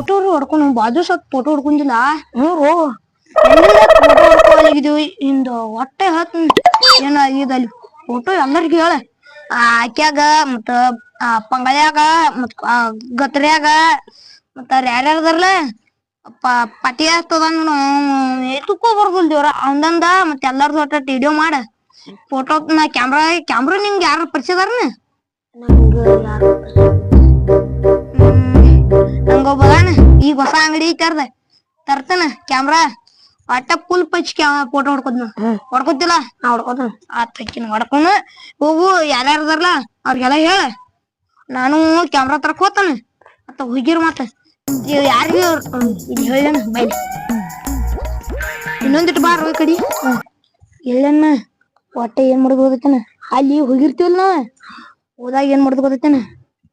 Photo ಹೊಡ್ಕೊಂಡು ಬಾಜು ಸತ್ ಫೋಟೋ ಹೊಡ್ಕೊಂಡಿಲ್ಲ. ಫೋಟೋ ಹೊಡ್ಕೊಳಿದ್ವಿ ಇಂದು ಹೊಟ್ಟೆ ಹತ್ ಏನ ಇದಲ್ಲಿ ಫೋಟೋ ಎಲ್ಲರಿಗೂ ಹೇಳ ಆಕ್ಯಾಗ ಮತ್ತ ಪಂಗಳ್ಯಾಗ ಮತ್ ಗತ್ರ್ಯಾಗ ಮತ್ತ ಯಾರ್ಯಾರದಾರಲ್ಲ ಪಟಿ ಆಗ್ತದ ಎದಕ್ಕೂ ಬರ್ದಲ್ ದೇವ್ರ ಅವಂದಂದ ಮತ್ ಎಲ್ಲಾರ್ದು ಒಟ್ಟ ವಿಡಿಯೋ ಮಾಡ ಫೋಟೋ ನಾ ಕ್ಯಾಮ್ರಾ ನಿಮ್ಗೆ ಯಾರ ಪರಿಚಯದಾರನ ನಂಗೊಬ್ಬದಾನ ಈಗ ಹೊಸ ಅಂಗಡಿ ಐತಾರ್ದ ತರ್ತನ ಕ್ಯಾಮ್ರಾ ಒಟ್ಟ ಫುಲ್ ಪಚ್ ಫೋಟೋ ಹೊಡ್ಕೊತಿಲ್ಲ ನಾ ಹೊಡ್ಕೋತ ಆತಕಿನ ಹೊಡ್ಕೊಂಡು ಹೋಗು ಯಾರ್ಯಾರದಾರಲ್ಲ ಅವ್ರಿಗೆಲ್ಲ ಹೇಳ ನಾನು ಕ್ಯಾಮ್ರಾ ತರಕ್ ಹೋತಾನ ಮತ್ತ ಹುಗಿರ್ ಮತ್ತ ಯಾರಿಗೂ ಹೇಳ ಬೈಲಿ ಇನ್ನೊಂದಿಟ್ಟು ಬಾರ ಕಡಿ ಎಲ್ಲನ್ನ ಹೊಟ್ಟೆ ಏನ್ ಮಾಡುದು ಗೊತ್ತೇನ ಅಲ್ಲಿ ಹೋಗಿರ್ತೀವಲ್ಲ ನಾವ ಹೋದಾಗ ಏನ್ ಮಾಡುದು ಗೊತ್ತೇನ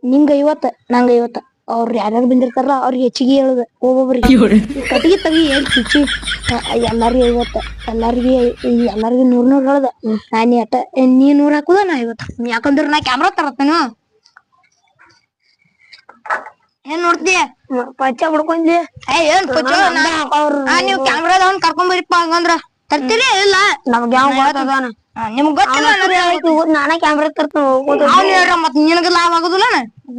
ನಿಂಗ 50 ನಂಗ 50 ಅವ್ರ ಯಾರ್ಯಾರು ಬಂದಿರ್ತಾರಲ್ಲ ಅವ್ರಿಗೆ ಹೆಚ್ಚಿಗೆ ಹೇಳುದ ಒಬ್ಬೊಬ್ರಿಗೆ ಕಟ್ಟಿಗೆ ತಗಿ ಹೇಳ್ ಚುಚ್ಚಿ ಎಲ್ಲಾರ್ಗಿ 50 ಎಲ್ಲಾರ್ಗಿ 100 ಹೇಳ್ದ ನಾನಿ ಅಟ್ಟ ನೀ 100 ಹಾಕುದ ನಾ 50 ಯಾಕಂದ್ರ ನಾ ಕ್ಯಾಮ್ರಾ ತರತ್ತೇನು ಏನ್ ನೋಡ್ತೀಯ ಪಚ್ಚ ಬಿಡ್ಕೊಂಡಿ ಏನ್ ಪಚ್ಚ ನೀವ್ ಕ್ಯಾಮ್ರಾದವನ್ ಕರ್ಕೊಂಡ್ ಬರಿಪ್ಪ ಹಂಗಂದ್ರ ತರ್ತೀರಿ ಇಲ್ಲ ನಮ್ಗೆ ಯಾವ ಗೊತ್ತದಾನ ನಿಮ್ಗ್ ಗೊತ್ತಿಲ್ಲ ನಾನ ಕ್ಯಾಮ್ರಾ ತರ್ತೇನೆ ಮತ್ ನಿನಗ ಲಾಭ ಆಗುದಿಲ್ಲ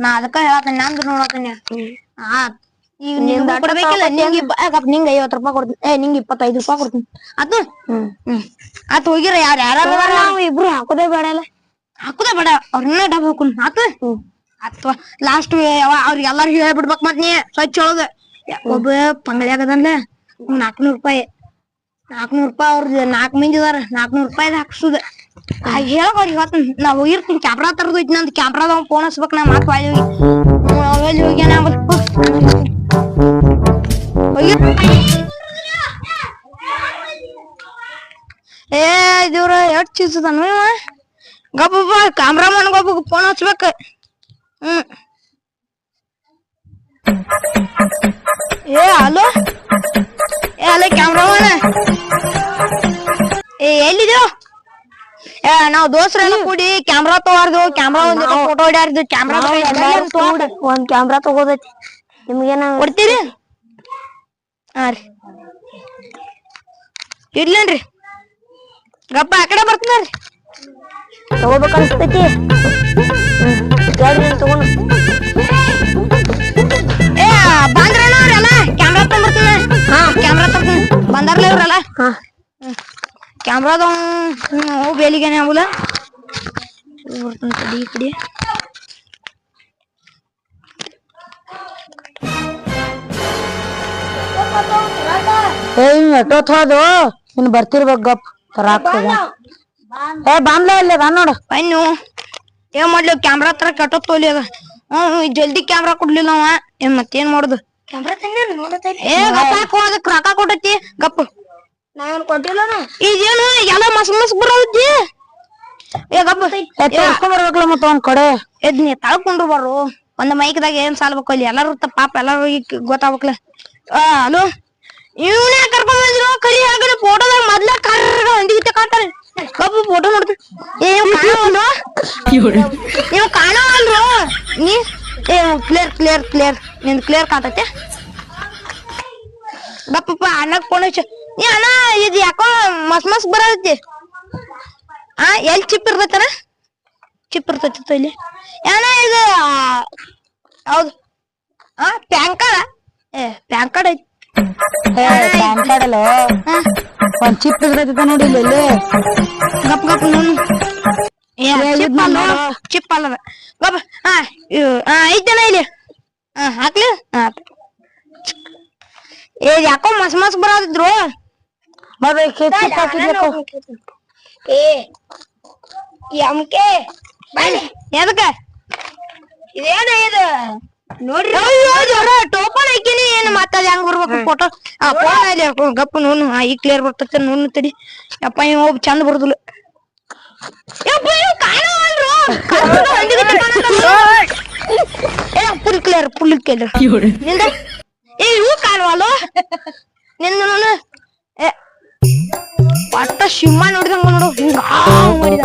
ನಾ ಅದಕ್ಕ ಹೇಳತ್ತೇನೆ ನಂದು ನೋಡತ್ತೇನೆ ಈಗ ನಿಂಗ ಕೊಡ್ಬೇಕಿಲ್ಲ ನಿಂಗೆ 50 ರೂಪಾಯಿ ಕೊಡ್ತೀನಿ ನಿಂಗೆ 25 ರೂಪಾಯಿ ಕೊಡ್ತೀನಿ ಅದು ಆತ್ ಹೋಗಿರ ಯಾರು ಇಬ್ರು ಹಾಕೋದೇ ಬೇಡ ಅಲ್ಲ ಹಾಕುದೇ ಬೇಡ ಅವ್ರನ್ನ ಡಬ್ ಹಾಕೊಂಡ್ ಆತು ಅಥವಾ ಲಾಸ್ಟ್ ಅವ್ರಿಗೆ ಎಲ್ಲಾರ್ಗು ಹೇಳ್ಬಿಡ್ಬೇಕ್ ಮತ್ ನೀ ಸ್ವಚ್ಛ ಒಳಗ ಒಬ್ಬ ಪಂಗಳ್ಯಾಗದನ್ಲ 400 ರೂಪಾಯಿ ಅವ್ರದ್ದು 4 ಮಂದಿ ಅದಾರ 400 ರೂಪಾಯಿ ಹಾಕ್ಸುದ ಹೇಳಕ್ ಅವ್ರಿಗೆ ಇವತ್ತು ನಾ ಹೋಗಿರ್ತೀನಿ ಕ್ಯಾಮ್ರಾ ತರದು ಐತಿ ನಂದು ಕ್ಯಾಮ್ರಾದ ಫೋನ್ ಹಚ್ಬೇಕ್ ನಾ ಮಾತು ಅಲ್ಲಿ ಹೋಗಿ ಏ ದೇವ್ರ ಎಷ್ಟ್ ಚೀಸದನ್ ಗಬ್ಬ ಕ್ಯಾಮ್ರಾಮನ್ ಗಬ್ಬ ಫೋನ್ ಹಚ್ಬೇಕ ಏ ಹಲೋ ಕ್ಯಾಮ್ರಾಮನ್ ಎಲ್ಲಿದೇವ್ ನಾವ್ ದೋಸ್ರೆಲ್ಲ ಕೂಡಿ ಕ್ಯಾಮ್ರಾ ತಗೋರ್ದು ಕ್ಯಾಮ್ರಾ ಒಂದ್ ಫೋಟೋ ಹೊಡ್ಯಾರ್ದು ಕ್ಯಾಮ್ರಾ ಒಂದ್ ಕ್ಯಾಮ್ರಾ ತಗೋದೈತಿ ನಿಮ್ಗೇನ ಕೊಡ್ತೀರಿ ಹಾ ರೀ ಇಡ್ಲೇನ್ರಿ ಗಪ್ಪ ಆ ಕಡೆ ಬರ್ತೀನ್ರಿ ತಗೋಬೇಕ ಅನ್ಸ್ತೈತಿ ತಗೊಂಡು ಬಂದ್ರಣ್ಣ ಅವ್ರಲ್ಲ ಕ್ಯಾಮ್ರಾ ತಗೊಂಡ್ಬರ್ತೀನಿ ಕ್ಯಾಮ್ರಾ ತರ್ತೀನಿ ಬಂದಾರ್ಲ ಇವ್ರಲ್ಲ ಕ್ಯಾಮ್ರಾದ ಬೇಲಿಗೇನೆ ಆಗುಲ್ಲ ಬರ್ತೀನಿ ಈ ಕಡೆ ಎಷ್ಟೊತ್ತೋದು ಇನ್ ಬರ್ತಿರ್ಬೇಕ ಗಪ್ ತರಾಕ್ತದ ಬಾಂಬ್ಲೆ ಅಲ್ಲೇ ಬಾ ನೋಡು ಬನ್ನು ಏನ್ ಮಾಡ್ಲಿ ಕ್ಯಾಮ್ರಾ ತರ ಕೆಟ್ಟೋಲಿ ಅದ ಜಲ್ದಿ ಕ್ಯಾಮ್ರಾ ಕೊಡ್ಲಿಲ್ಲ ಅವ ಏನ್ ಮತ್ತೇನ್ ಮಾಡುದು ಕ್ಯಾಮ್ರಾ ಗಪ್ಪ ಅದಕ್ಕೆ ರೊಕ್ಕ ಕೊಟ್ಟೈತಿ ಗಪ್ ನಾವೇನ್ ಕೊಟ್ಟಿಲ್ಲ ಈಗೇನು ಎಲ್ಲ ಮಸ್ ಬರೋದಿ ಏ ಗಪ್ಪ ಬರ್ಬೇಕಲ್ಲ ಮತ್ತ ಒಂದ್ ಕಡೆ ಎದ್ ನೀ ತಳ್ಕೊಂಡ್ರು ಬರು ಒಂದ್ ಮೈಕ್ದಾಗ ಏನ್ ಸಾಲ್ಬೇಕು ಅಲ್ಲಿ ಎಲ್ಲಾರು ಪಾಪ ಎಲ್ಲಾರು ಗೊತ್ತಾಗ್ಬೇಕಲ್ಲ ಹಲೋ ಇವನೇ ಕರ್ಕೊಂಡ್ ಬಂದಿರೋ ಕಲಿ ಹಾಕಿ ಫೋಟೋದಾಗ ಮೊದ್ಲ ಹೊಂದಿಗಿತ್ತ ಕಾಣ್ತಾನೆ ಗಪ್ಪ ಫೋಟೋ ನೋಡ್ತೀನಿ ನೀವು ಕಾಣವಲ್ರು ನೀ ಕ್ಲಿಯರ್ ನಿಂದು ಕ್ಲಿಯರ್ ಕಾಣ್ತೈತೆ ಗಪ್ಪಪ್ಪ ಅಣ್ಣಗ್ ಫೋನ್ ಹಚ್ಚ ನೀ ಅಣ್ಣ ಇದು ಯಾಕೋ ಮಸ್ ಬರತೈತಿ ಎಲ್ಲಿ ಚಿಪ್ ಇರ್ತೈತಿ ಇಲ್ಲಿ ಅಣ್ಣ ಇದು ಹೌದು ಪ್ಯಾನ್ ಕಾರ್ಡ್ ಐತಿ ಪ್ಯಾನ್ ಕಾರ್ಡ್ ಅಲ್ಲ ಒಂದ್ ಚಿಪ್ ಇರ್ತೈತಿ ನೋಡಿ ಇಲ್ಲಿ ಗಪ್ ಚಿಪ್ ಅಲ್ಲದ ಗಪ್ ಐತೇನ ಇಲ್ಲಿ ಹಾಕ್ಲಿ ಏ ಯಾಕೋ ಮಸ್ ಬರದಿದ್ರು ಎದಕ್ಕ ಇದೇನ ಇದು ನೋಡ್ರಿ ಟೋಪನ್ ಹಾಕಿನಿ ಏನ್ ಮಾತಾಡ ಹೆಂಗ್ ಬರ್ಬೇಕು ಫೋಟೋ ಫೋನ್ ಅಲ್ಲಿ ಗಪ್ಪ ನೋನು ಈ ಕ್ಲಿಯರ್ ಬರ್ತೈತೆ ನೋನು ತಡಿ ಯಪ್ಪ ಇವ್ ಹೋಗಿ ಚಂದ ಬರುದಿಲ್ಲ ಫುಲ್ ಕ್ಲಿಯರ್ ನಿಂದ ಏ ಇವು ಕಾಣುವಲ್ಲೋ ನಿಂದ ನೋನು ಒಟ್ಟ ಶಿವ ನೋಡಿದಂಗ ನೋಡು ಹಿಂಗ ಮಾಡಿದ